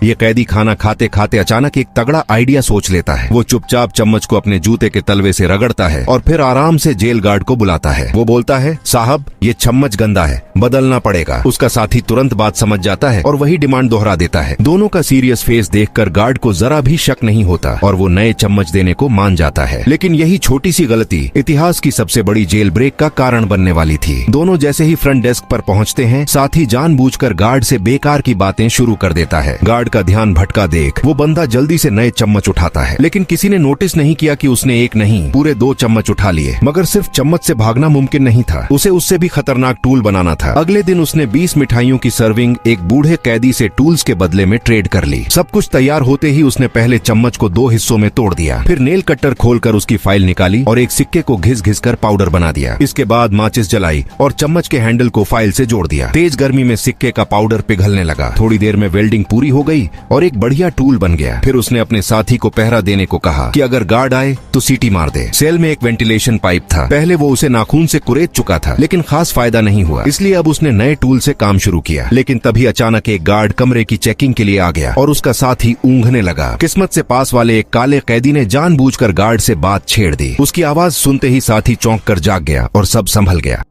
ये कैदी खाना खाते खाते अचानक एक तगड़ा आइडिया सोच लेता है। वो चुपचाप चम्मच को अपने जूते के तलवे से रगड़ता है और फिर आराम से जेल गार्ड को बुलाता है। वो बोलता है, साहब ये चम्मच गंदा है, बदलना पड़ेगा। उसका साथी तुरंत बात समझ जाता है और वही डिमांड दोहरा देता है। दोनों का सीरियस फेस देखकर गार्ड को जरा भी शक नहीं होता और वो नए चम्मच देने को मान जाता है। लेकिन यही छोटी सी गलती इतिहास की सबसे बड़ी जेल ब्रेक का कारण बनने वाली थी। दोनों जैसे ही फ्रंट डेस्क पर पहुंचते हैं, साथी जानबूझकर गार्ड से बेकार की बातें शुरू कर देता है। गार्ड का ध्यान भटका देख वो बंदा जल्दी से नए चम्मच उठाता है, लेकिन किसी ने नोटिस नहीं किया कि उसने एक नहीं पूरे 2 चम्मच उठा लिए। मगर सिर्फ चम्मच से भागना मुमकिन नहीं था, उसे उससे भी खतरनाक टूल बनाना था। अगले दिन उसने 20 मिठाइयों की सर्विंग एक बूढ़े कैदी से टूल्स के बदले में ट्रेड कर ली। सब कुछ तैयार होते ही उसने पहले चम्मच को 2 हिस्सों में तोड़ दिया, फिर नेल कटर खोलकर उसकी फाइल निकाली और एक सिक्के को घिस घिस कर पाउडर बना दिया। इसके बाद माचिस जलाई और चम्मच के हैंडल को फाइल से जोड़ दिया। तेज गर्मी में सिक्के का पाउडर पिघलने लगा। थोड़ी देर में वेल्डिंग पूरी हो गई और एक बढ़िया टूल बन गया। फिर उसने अपने साथी को पहरा देने को कहा कि अगर गार्ड आए तो सीटी मार दे। सेल में एक वेंटिलेशन पाइप था। पहले वो उसे नाखून से कुरेद चुका था, लेकिन खास फायदा नहीं हुआ, इसलिए अब उसने नए टूल से काम शुरू किया। लेकिन तभी अचानक एक गार्ड कमरे की चेकिंग के लिए आ गया और उसका साथी ऊँघने लगा। किस्मत से पास वाले एक काले कैदी ने जानबूझकर गार्ड से बात छेड़ दी। उसकी आवाज सुनते ही साथी चौंक कर जाग गया और सब संभल गया।